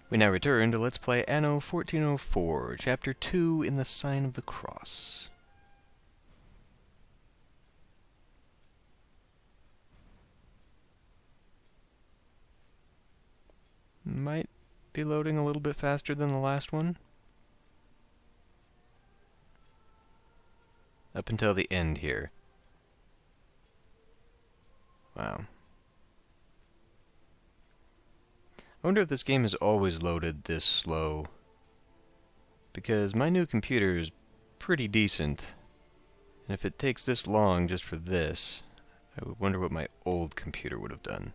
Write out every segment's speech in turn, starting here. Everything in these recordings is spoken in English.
We now return to Let's Play Anno 1404, Chapter 2 in the Sign of the Cross. Might be loading a little bit faster than the last one. Up until the end here. Wow. I wonder if this game is always loaded this slow. Because my new computer is pretty decent. And if it takes this long just for this, I would wonder what my old computer would have done.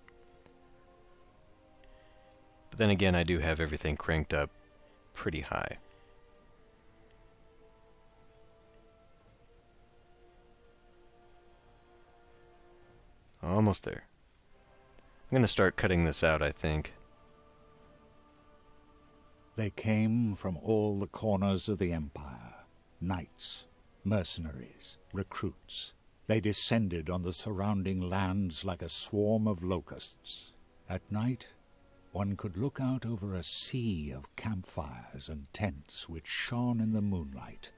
But then again, I do have everything cranked up pretty high. Almost there. I'm going to start cutting this out, I think. They came from all the corners of the empire. Knights, mercenaries, recruits. They descended on the surrounding lands like a swarm of locusts. At night, one could look out over a sea of campfires and tents which shone in the moonlight.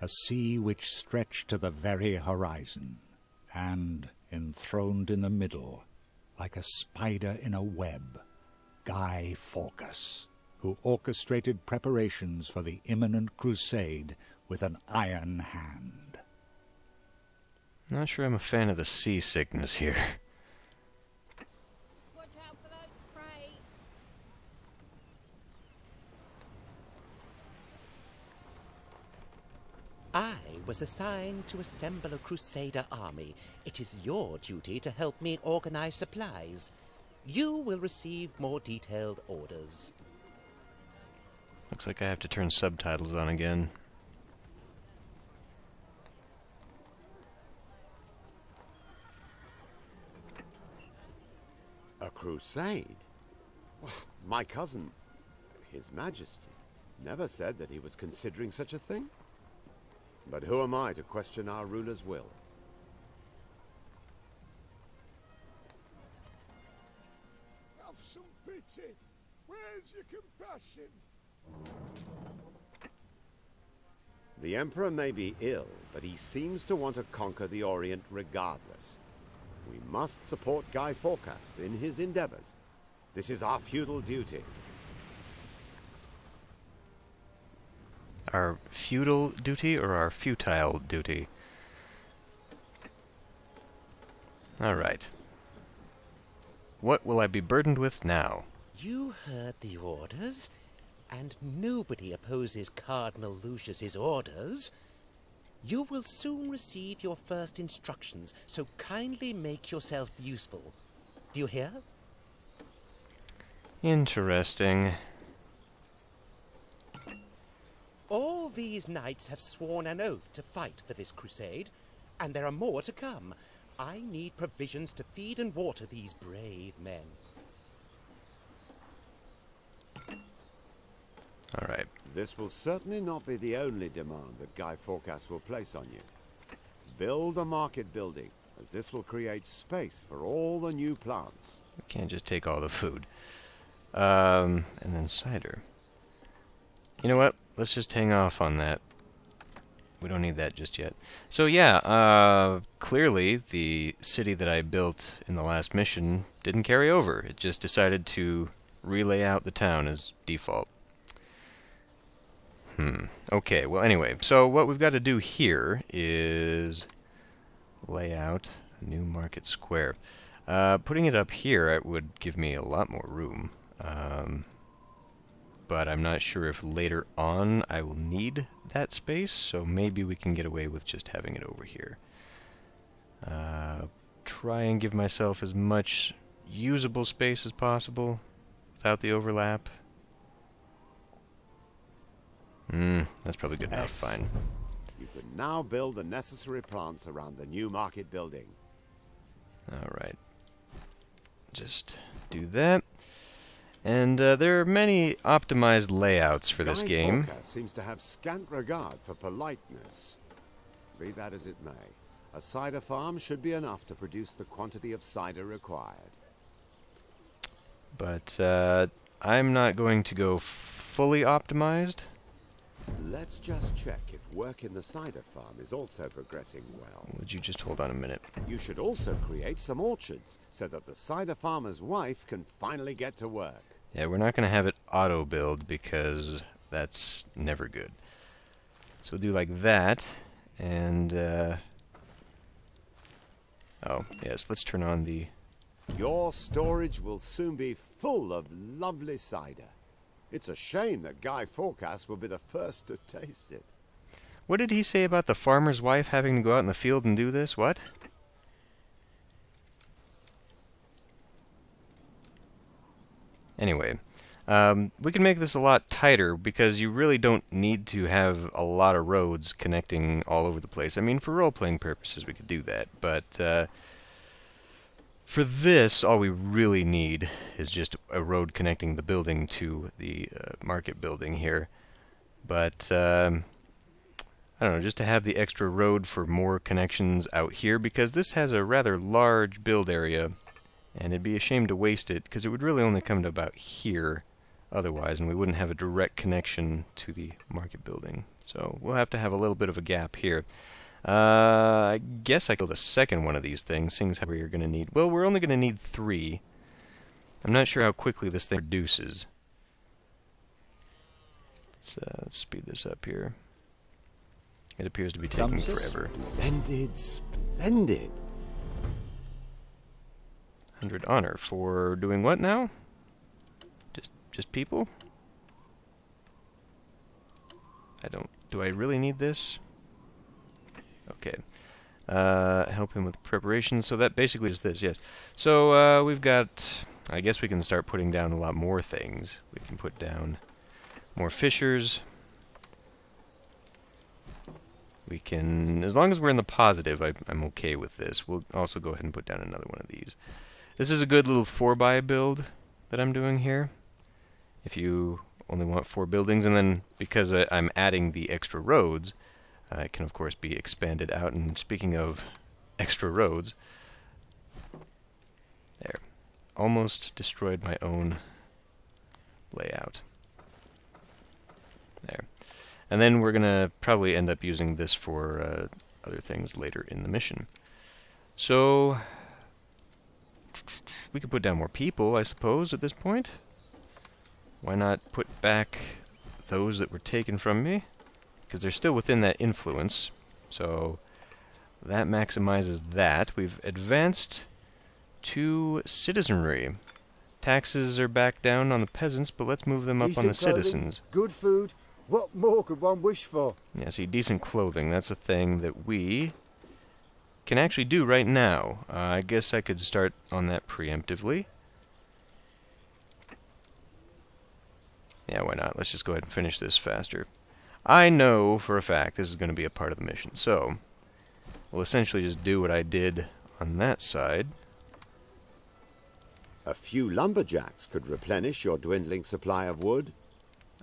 A sea which stretched to the very horizon. And, enthroned in the middle, like a spider in a web, Guy Fawkes, who orchestrated preparations for the imminent crusade with an iron hand. Not sure I'm a fan of the seasickness here. Watch out for those crates. I was assigned to assemble a Crusader army. It is your duty to help me organize supplies. You will receive more detailed orders. Looks like I have to turn subtitles on again. A crusade? Well, my cousin, His Majesty, never said that he was considering such a thing. But who am I to question our ruler's will? Have some pity. Where's your compassion? The Emperor may be ill, but he seems to want to conquer the Orient regardless. We must support Guy Fawkes in his endeavors. This is our feudal duty. Our feudal duty or our futile duty? Alright. What will I be burdened with now? You heard the orders, and nobody opposes Cardinal Lucius's orders. You will soon receive your first instructions, so kindly make yourself useful. Do you hear? Interesting. All these knights have sworn an oath to fight for this crusade, and there are more to come. I need provisions to feed and water these brave men. Alright. This will certainly not be the only demand that Guy Fawkes will place on you. Build a market building, as this will create space for all the new plants. We can't just take all the food. And then cider. You know what? Let's just hang off on that. We don't need that just yet. So yeah, clearly the city that I built in the last mission didn't carry over. It just decided to relay out the town as default. Okay, well anyway, so what we've got to do here is lay out a new market square. Putting it up here it would give me a lot more room. But I'm not sure if later on I will need that space, so maybe we can get away with just having it over here. Try and give myself as much usable space as possible without the overlap. That's probably good enough, fine. You can now build the necessary plants around the new market building. Alright. Just do that. And there are many optimized layouts for this game. Guy Fawkes seems to have scant regard for politeness. Be that as it may, a cider farm should be enough to produce the quantity of cider required. But I'm not going to go fully optimized. Let's just check if work in the cider farm is also progressing well. Would you just hold on a minute? You should also create some orchards so that the cider farmer's wife can finally get to work. Yeah, we're not going to have it auto-build because that's never good. So we'll do like that, and, oh, yes, let's turn on the... Your storage will soon be full of lovely cider. It's a shame that Guy Fawcett will be the first to taste it. What did he say about the farmer's wife having to go out in the field and do this? What? Anyway, we can make this a lot tighter because you really don't need to have a lot of roads connecting all over the place. I mean, for role-playing purposes, we could do that, but for this, all we really need is just a road connecting the building to the market building here. But, I don't know, just to have the extra road for more connections out here, because this has a rather large build area, and it'd be a shame to waste it, because it would really only come to about here otherwise, and we wouldn't have a direct connection to the market building. So we'll have to have a little bit of a gap here. I guess I killed the second one of these things, seeing as how we're going to need... Well, we're only going to need 3. I'm not sure how quickly this thing reduces. Let's speed this up here. It appears to be taking forever. Splendid, splendid. 100 honor for doing what now? Just people? Do I really need this? Okay. Help him with preparation. So that basically is this, yes. So we've got... I guess we can start putting down a lot more things. We can put down more fishers. We can... As long as we're in the positive, I'm okay with this. We'll also go ahead and put down another one of these. This is a good little 4x build that I'm doing here. If you only want 4 buildings, and then because I'm adding the extra roads... it can, of course, be expanded out. And speaking of extra roads, there. Almost destroyed my own layout. There. And then we're going to probably end up using this for other things later in the mission. So, we could put down more people, I suppose, at this point. Why not put back those that were taken from me? Because they're still within that influence, so that maximizes that. We've advanced to citizenry. Taxes are back down on the peasants, but let's move them up on the citizens. Good food. What more could one wish for? Yeah, see, decent clothing. That's a thing that we can actually do right now. I guess I could start on that preemptively. Yeah, why not? Let's just go ahead and finish this faster. I know for a fact this is going to be a part of the mission, so we'll essentially just do what I did on that side. A few lumberjacks could replenish your dwindling supply of wood.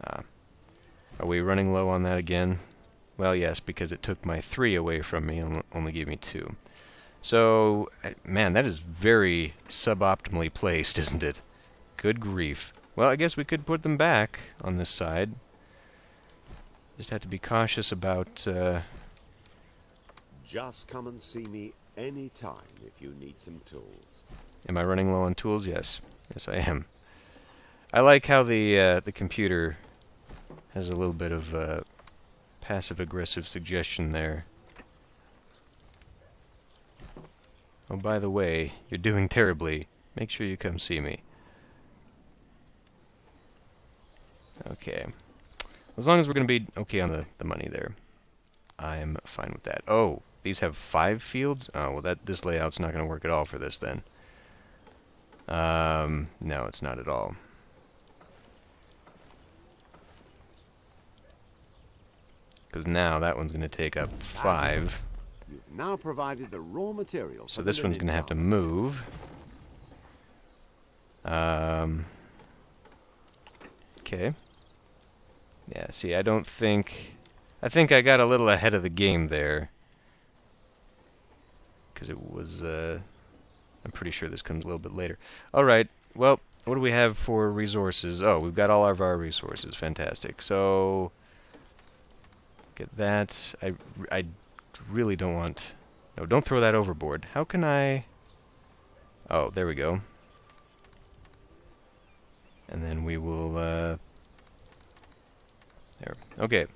Are we running low on that again? Well, yes, because it took my 3 away from me and only gave me 2. So, man, that is very suboptimally placed, isn't it? Good grief. Well, I guess we could put them back on this side. Just have to be cautious about... Just come and see me any time if you need some tools. Am I running low on tools? Yes. Yes, I am. I like how the computer has a little bit of passive-aggressive suggestion there. Oh, by the way, you're doing terribly. Make sure you come see me. Okay. As long as we're going to be okay on the money there, I'm fine with that. Oh, these have 5 fields? Oh, well, this layout's not going to work at all for this, then. No, it's not at all. Because now that one's going to take up 5. You've now provided the raw materials. So this one's going to have to move. Okay. Yeah, see, I think I got a little ahead of the game there. Because it was, I'm pretty sure this comes a little bit later. Alright, well, what do we have for resources? Oh, we've got all of our resources. Fantastic. So, get that. I really don't want... No, don't throw that overboard. How can I... Oh, there we go. And then we will, there. Okay,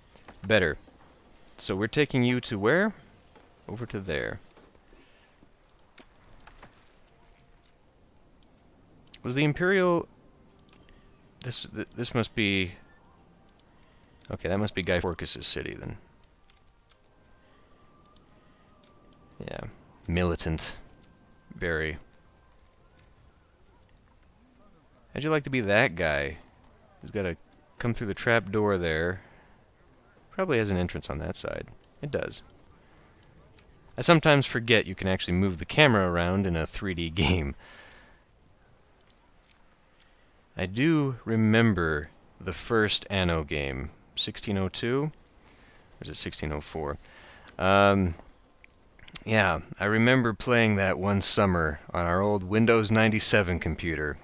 better. So we're taking you to where? Over to there. Was the Imperial... This must be... Okay, that must be Guy Fawkes' city, then. Yeah. Militant. Very. How'd you like to be that guy who's got to come through the trap door there? Probably has an entrance on that side. It does. I sometimes forget you can actually move the camera around in a 3D game. I do remember the first Anno game, 1602? Or is it 1604? Yeah, I remember playing that one summer on our old Windows 97 computer.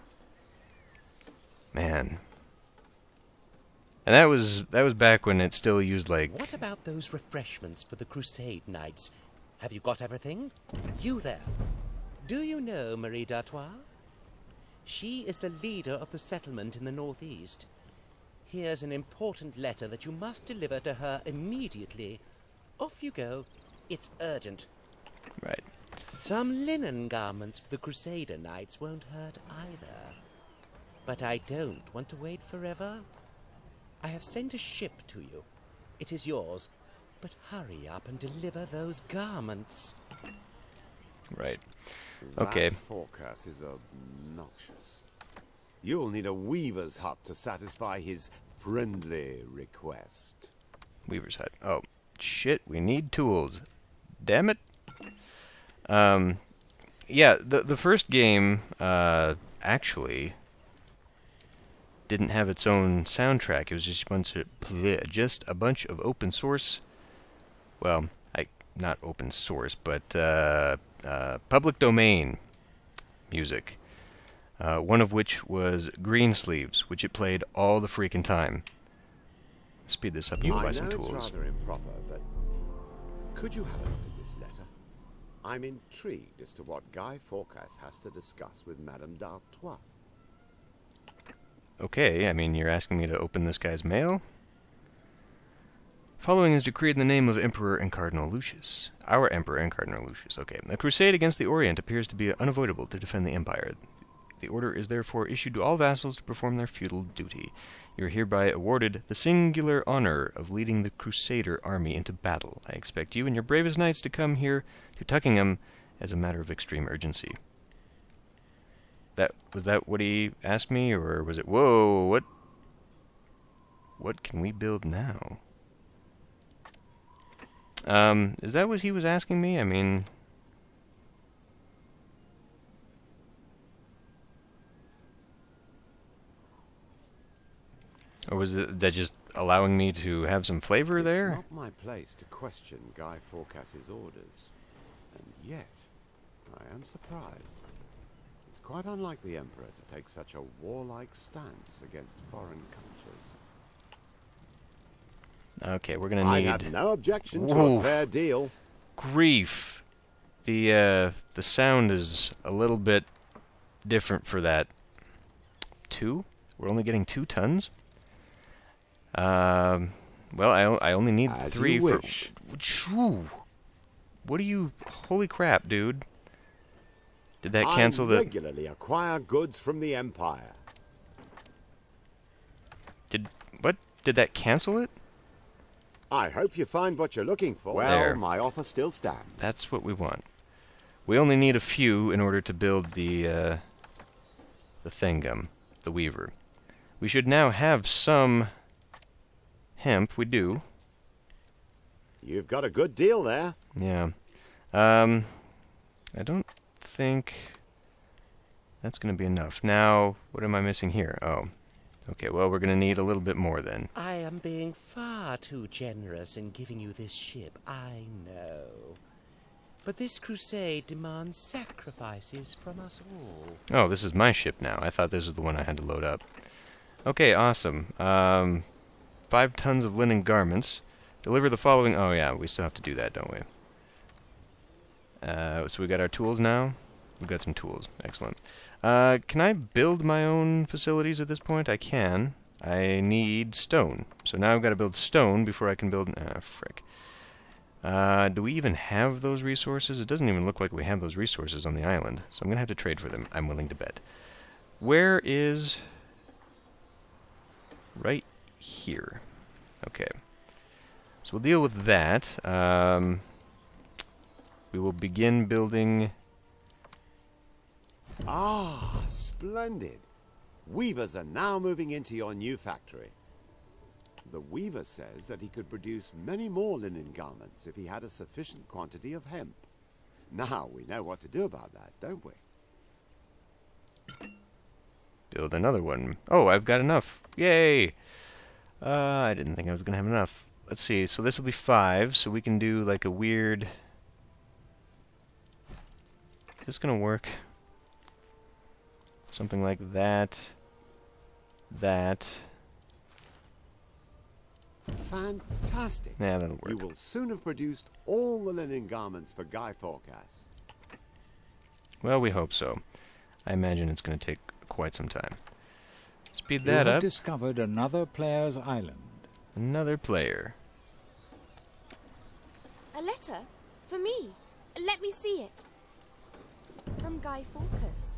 Man. And that was back when it still used, like... What about those refreshments for the Crusade Knights? Have you got everything? You there. Do you know Marie d'Artois? She is the leader of the settlement in the northeast. Here's an important letter that you must deliver to her immediately. Off you go. It's urgent. Right. Some linen garments for the Crusader Knights won't hurt either. But I don't want to wait forever. I have sent a ship to you. It is yours. But hurry up and deliver those garments. Right. Okay. That forecast is obnoxious. You'll need a weaver's hut to satisfy his friendly request. Weaver's hut. Oh, shit, we need tools. Damn it. Yeah, the first game, actually didn't have its own soundtrack. It was just a bunch of open source, well, not open source, but public domain music. One of which was Greensleeves, which it played all the freaking time. Speed this up, you buy some tools. I know it's rather improper, but could you have a look at this letter? I'm intrigued as to what Guy Fawkes has to discuss with Madame d'Artois. Okay, I mean, you're asking me to open this guy's mail? Following is decreed in the name of Emperor and Cardinal Lucius. Our Emperor and Cardinal Lucius. Okay. A crusade against the Orient appears to be unavoidable to defend the Empire. The order is therefore issued to all vassals to perform their feudal duty. You are hereby awarded the singular honor of leading the Crusader army into battle. I expect you and your bravest knights to come here to Tuckingham as a matter of extreme urgency. Was that what he asked me, or was it... Whoa, what can we build now? Is that what he was asking me? I mean... Or was that just allowing me to have some flavor there? It's not my place to question Guy Fawkes' orders. And yet, I am surprised. It's quite unlike the Emperor to take such a warlike stance against foreign countries. Okay, we're gonna need... I have no objection to a fair deal. Grief. The sound is a little bit different for that. 2? We're only getting 2 tons? Well, I only need As 3 you for... wish. What are you... Holy crap, dude. Did that cancel the... I regularly acquire goods from the Empire. What? Did that cancel it? I hope you find what you're looking for. Well, There. my offer still stands. That's what we want. We only need a few in order to build the Thingum, the Weaver. We should now have some hemp. We do. You've got a good deal there. Yeah. I don't think that's going to be enough. Now, what am I missing here? Oh. Okay, well, we're going to need a little bit more then. I am being far too generous in giving you this ship, I know. But this crusade demands sacrifices from us all. Oh, this is my ship now. I thought this was the one I had to load up. Okay, awesome. 5 tons of linen garments. Deliver the following... Oh, yeah, we still have to do that, don't we? So we got our tools now. We've got some tools. Excellent. Can I build my own facilities at this point? I can. I need stone. So now I've got to build stone before I can build... Ah, frick. Do we even have those resources? It doesn't even look like we have those resources on the island. So I'm going to have to trade for them. I'm willing to bet. Where is... Right here. Okay. So we'll deal with that. We will begin building... Ah, splendid. Weavers are now moving into your new factory. The weaver says that he could produce many more linen garments if he had a sufficient quantity of hemp. Now we know what to do about that, don't we? Build another one. Oh, I've got enough. Yay! I didn't think I was going to have enough. Let's see. So this will be 5, so we can do like a weird... Is this going to work? Something like that. That. Fantastic. Yeah, that'll work. You will soon have produced all the linen garments for Guy Fawkes. Well, we hope so. I imagine it's going to take quite some time. Speed You that have up. discovered another player's island. Another player. A letter? For me? Let me see it. From Guy Fawkes.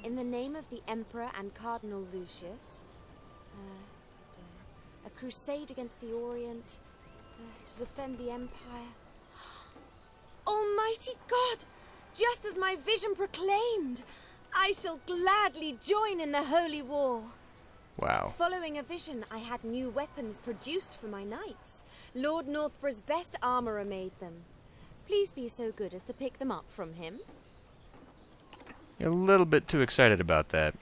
In the name of the Emperor and Cardinal Lucius. A crusade against the Orient. To defend the Empire. Almighty God! Just as my vision proclaimed! I shall gladly join in the holy war. Wow. Following a vision, I had new weapons produced for my knights. Lord Northborough's best armourer made them. Please be so good as to pick them up from him. A little bit too excited about that.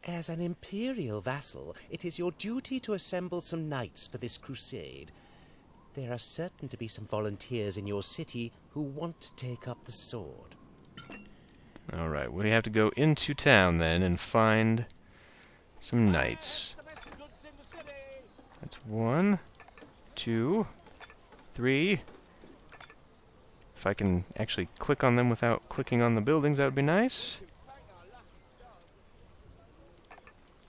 As an imperial vassal, it is your duty to assemble some knights for this crusade. There are certain to be some volunteers in your city who want to take up the sword. Alright, we have to go into town then and find some knights. That's 1, 2, 3. If I can actually click on them without clicking on the buildings, that would be nice.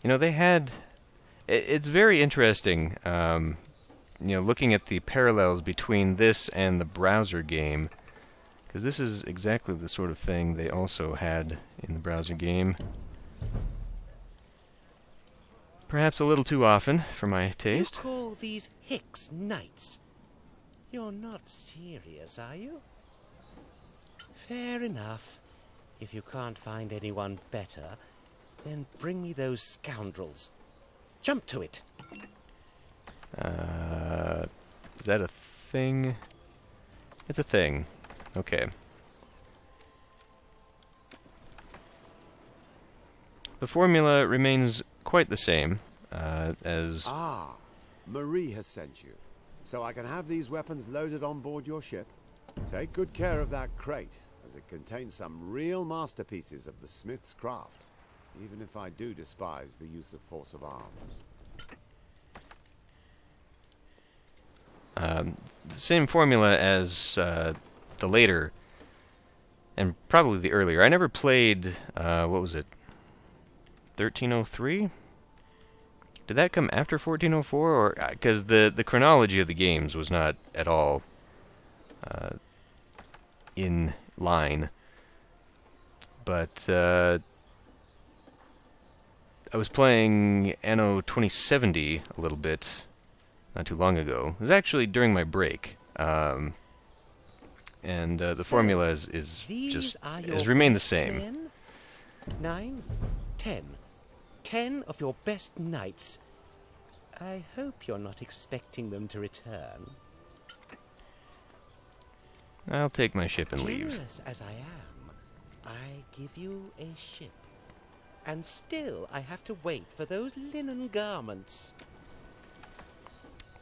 You know, they had... It's very interesting, you know, looking at the parallels between this and the browser game. Because this is exactly the sort of thing they also had in the browser game. Perhaps a little too often for my taste. You call these Hicks knights? You're not serious, are you? Fair enough. If you can't find anyone better, then bring me those scoundrels. Jump to it. Is that a thing? It's a thing. Okay. The formula remains quite the same as... Ah, Marie has sent you. So I can have these weapons loaded on board your ship. Take good care of that crate, as it contains some real masterpieces of the smith's craft, even if I do despise the use of force of arms. The same formula as the later, and probably the earlier. I never played, what was it, 1303? Did that come after 1404? Or because the chronology of the games was not at all in line. But I was playing Anno 2070 a little bit not too long ago. It was actually during my break. And the formula is just has remained the same. Men? 9, 10. 10 of your best knights. I hope you're not expecting them to return. I'll take my ship and leave. Generous as I am, I give you a ship. And still I have to wait for those linen garments.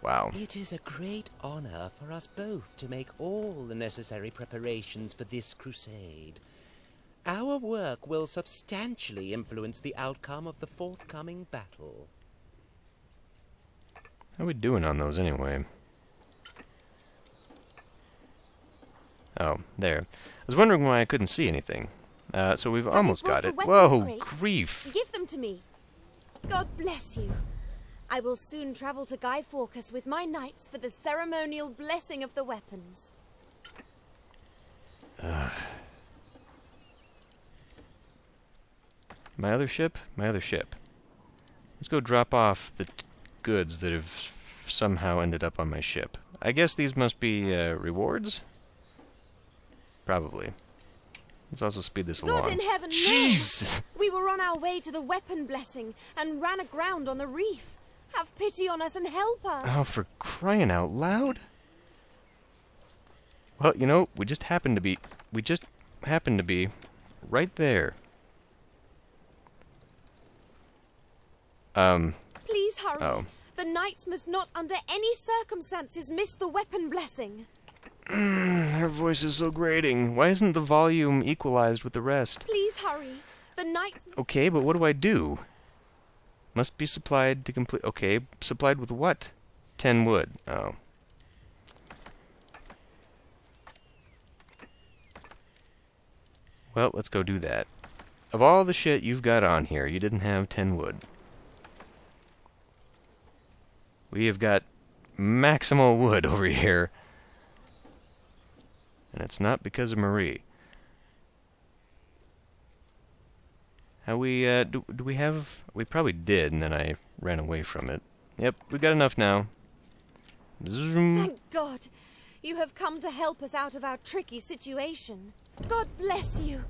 Wow. It is a great honor for us both to make all the necessary preparations for this crusade. Our work will substantially influence the outcome of the forthcoming battle. How are we doing on those anyway? Oh, there. I was wondering why I couldn't see anything. So we've almost got it. Whoa, grief! Give them to me. God bless you. I will soon travel to Guy Fawkes with my knights for the ceremonial blessing of the weapons. My other ship? My other ship. Let's go drop off the goods that have somehow ended up on my ship. I guess these must be rewards? Probably. Let's also speed this along. God in heaven, jeez! No. We were on our way to the weapon blessing and ran aground on the reef. Have pity on us and help us. Oh, for crying out loud! Well, you know, we just happened to be right there. Please hurry. Oh. The knights must not under any circumstances miss the weapon blessing. Her voice is so grating. Why isn't the volume equalized with the rest? Please hurry. The knights... Okay, but what do I do? Must be supplied to complete... Okay, supplied with what? 10 wood. Oh. Well, let's go do that. Of all the shit you've got on here, you didn't have 10 wood. We have got maximal wood over here. And it's not because of Marie. How we, do we have... We probably did, and then I ran away from it. Yep, we got enough now. Zoom. Thank God. You have come to help us out of our tricky situation. God bless you.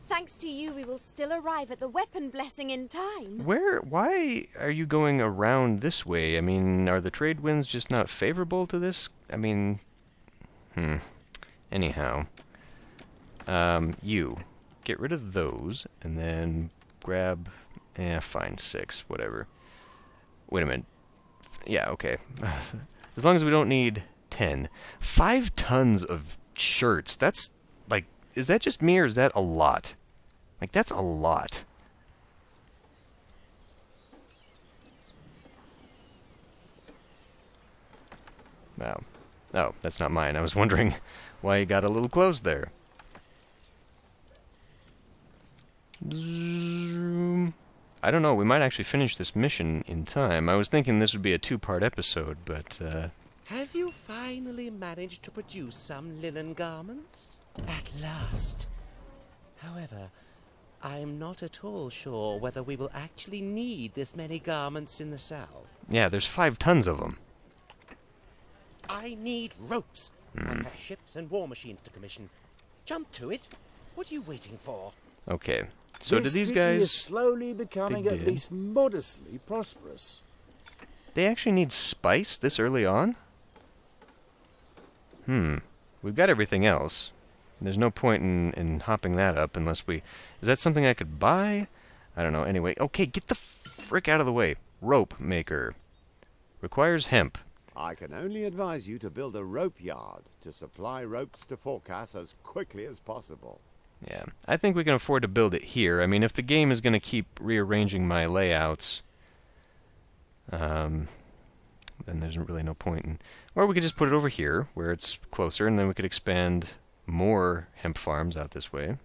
Thanks to you, we will still arrive at the weapon blessing in time. Why are you going around this way? I mean, are the trade winds just not favorable to this? I mean, anyhow. You. Get rid of those, and then grab... fine, 6, whatever. Wait a minute. Yeah, okay. As long as we don't need 10. 5 tons of shirts. That's, like, is that just me, or is that a lot? Like, that's a lot. Wow. Oh, that's not mine. I was wondering why you got a little close there. Zoom. I don't know. We might actually finish this mission in time. I was thinking this would be a 2-part episode, but, Have you finally managed to produce some linen garments? At last. However, I'm not at all sure whether we will actually need this many garments in the south. yeah, there's 5 tons of them. I need ropes. I have ships and war machines to commission. Jump to it. What are you waiting for? Okay. So do this these city guys... is slowly becoming They at did. least modestly prosperous. They actually need spice this early on? We've got everything else. There's no point in hopping that up unless we... Is that something I could buy? I don't know. Anyway, okay, get the frick out of the way. Rope maker. Requires hemp. I can only advise you to build a rope yard to supply ropes to Fawkes as quickly as possible. Yeah, I think we can afford to build it here. I mean, if the game is going to keep rearranging my layouts, then there's really no point in... Or we could just put it over here, where it's closer, and then we could expand more hemp farms out this way.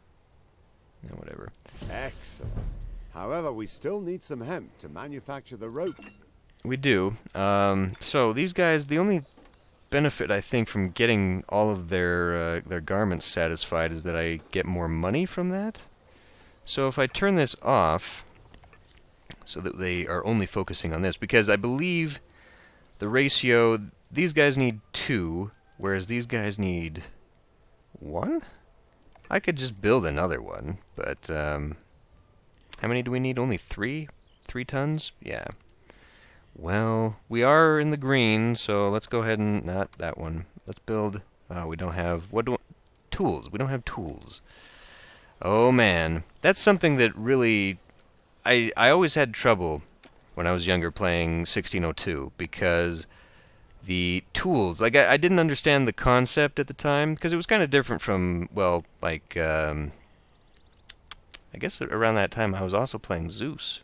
Yeah, whatever. Excellent. However, we still need some hemp to manufacture the ropes. We do. So these guys, the only benefit I think from getting all of their garments satisfied is that I get more money from that. So if I turn this off, so that they are only focusing on this, because I believe the ratio, these guys need 2, whereas these guys need 1? I could just build another one, but how many do we need? Only 3? 3 tons? Yeah. Well, we are in the green, so let's go ahead and... Not that one. Let's build... we don't have... Tools. We don't have tools. Oh, man. That's something that really... I always had trouble when I was younger playing 1602, because the tools. Like, I didn't understand the concept at the time, because it was kind of different from, well, like, I guess around that time I was also playing Zeus.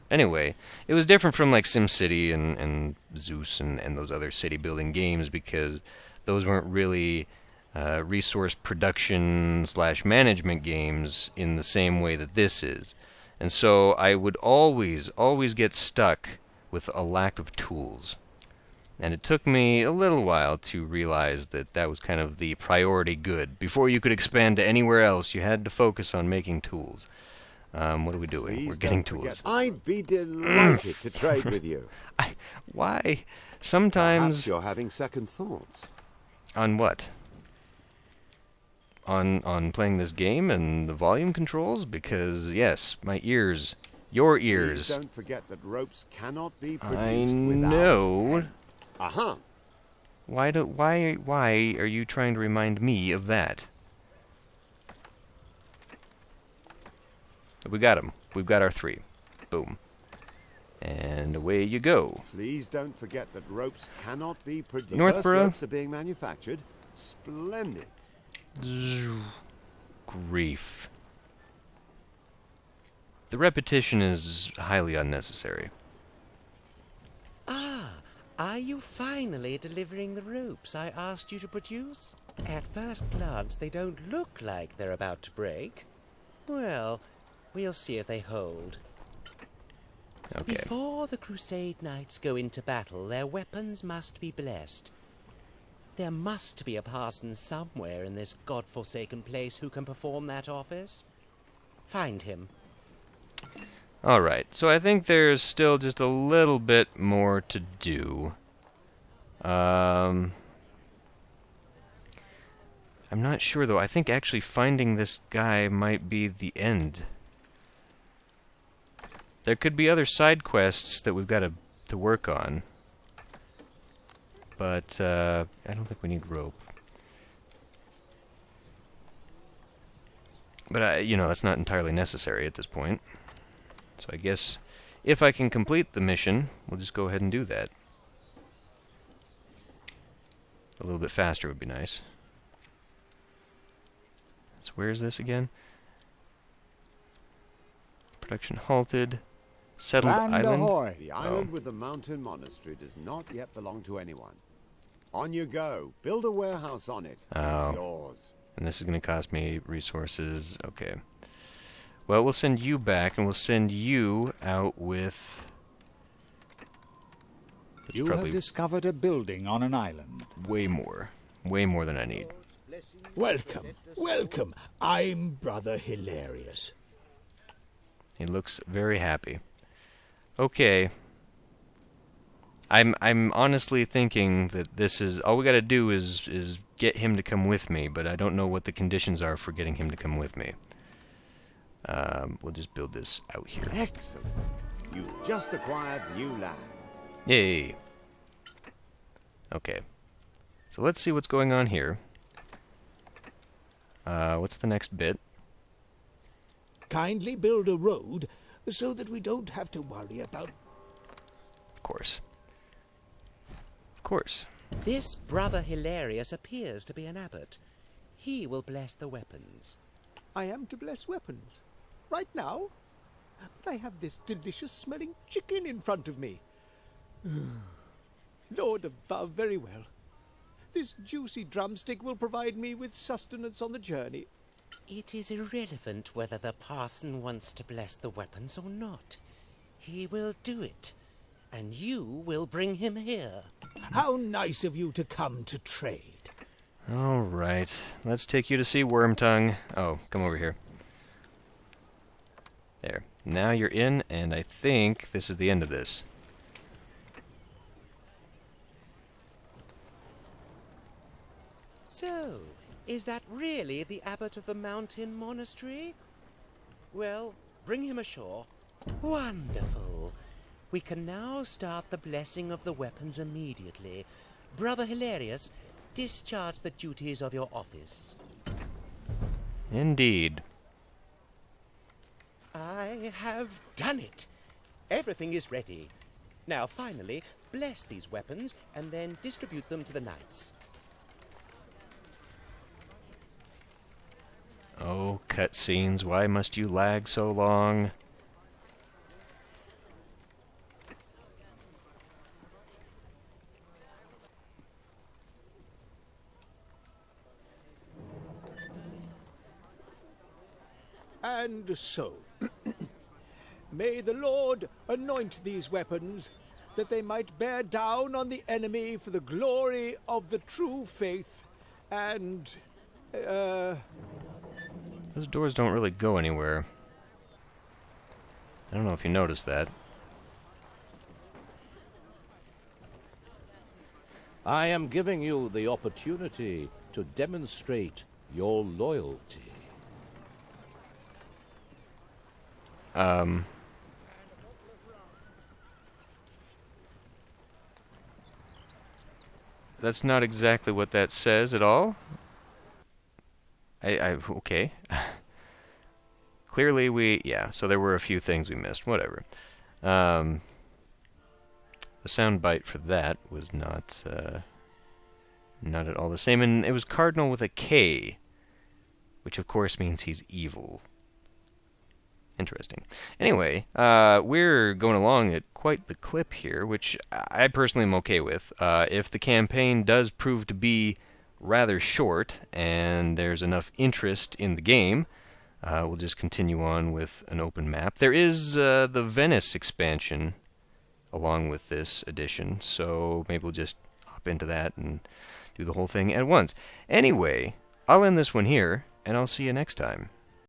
Anyway, it was different from, like, SimCity and Zeus and those other city-building games, because those weren't really resource production / management games in the same way that this is. And so I would always get stuck with a lack of tools. And it took me a little while to realize that that was kind of the priority good. Before you could expand to anywhere else, you had to focus on making tools. What are we doing? Please We're getting don't tools. forget, I'd be delighted to trade with you. Why? Sometimes... Perhaps you're having second thoughts. On what? On playing this game and the volume controls? Because, yes, my ears... Your ears. Please don't forget that ropes cannot be I produced without... know. Aha! Why are you trying to remind me of that? We got him. We've got our 3. Boom. And away you go. Please don't forget that ropes cannot be produced. Northborough? First ropes are being manufactured. Splendid. Grief. The repetition is highly unnecessary. Ah, are you finally delivering the ropes I asked you to produce? At first glance, they don't look like they're about to break. Well, we'll see if they hold. Okay. Before the Crusade Knights go into battle, their weapons must be blessed. There must be a parson somewhere in this godforsaken place who can perform that office. Find him. Alright, so I think there's still just a little bit more to do. I'm not sure, though. I think actually finding this guy might be the end. There could be other side quests that we've got to work on. But, I don't think we need rope. But, you know, that's not entirely necessary at this point. So I guess if I can complete the mission, we'll just go ahead and do that. A little bit faster would be nice. So where is this again? Production halted. Settled Land island. ahoy! The island with the mountain monastery does not yet belong to anyone. On you go. Build a warehouse on it. Oh. It's yours. And this is going to cost me resources. Okay. Well, we'll send you back, and we'll send you out with... You have discovered a building on an island. way more. Way more than I need. Welcome, welcome. I'm Brother Hilarious. He looks very happy. Okay. I'm honestly thinking that this is... all we gotta do is get him to come with me, but I don't know what the conditions are for getting him to come with me. We'll just build this out here. Excellent. You've just acquired new land. Yay! Okay. So let's see what's going on here. What's the next bit? Kindly build a road so that we don't have to worry about... Of course. Of course. This Brother Hilarious appears to be an abbot. He will bless the weapons. I am to bless weapons. Right now? But I have this delicious-smelling chicken in front of me. Lord above, very well. This juicy drumstick will provide me with sustenance on the journey. It is irrelevant whether the parson wants to bless the weapons or not. He will do it, and you will bring him here. How nice of you to come to trade. Alright. Let's take you to see Wormtongue. Oh, come over here. There. Now you're in, and I think this is the end of this. So, is that really the abbot of the mountain monastery? Well, bring him ashore. Wonderful. We can now start the blessing of the weapons immediately. Brother Hilarious, discharge the duties of your office. Indeed. I have done it. Everything is ready. Now, finally, bless these weapons and then distribute them to the knights. Oh, cutscenes, why must you lag so long? And so, may the Lord anoint these weapons, that they might bear down on the enemy for the glory of the true faith, and, Those doors don't really go anywhere. I don't know if you noticed that. I am giving you the opportunity to demonstrate your loyalty. That's not exactly what that says at all. Okay. Clearly yeah, so there were a few things we missed. Whatever. The sound bite for that was not at all the same, and it was Cardinal with a K, which of course means he's evil. Interesting. Anyway, we're going along at quite the clip here, which I personally am okay with. If the campaign does prove to be rather short, and there's enough interest in the game, we'll just continue on with an open map. There is the Venice expansion along with this edition, so maybe we'll just hop into that and do the whole thing at once. Anyway, I'll end this one here, and I'll see you next time.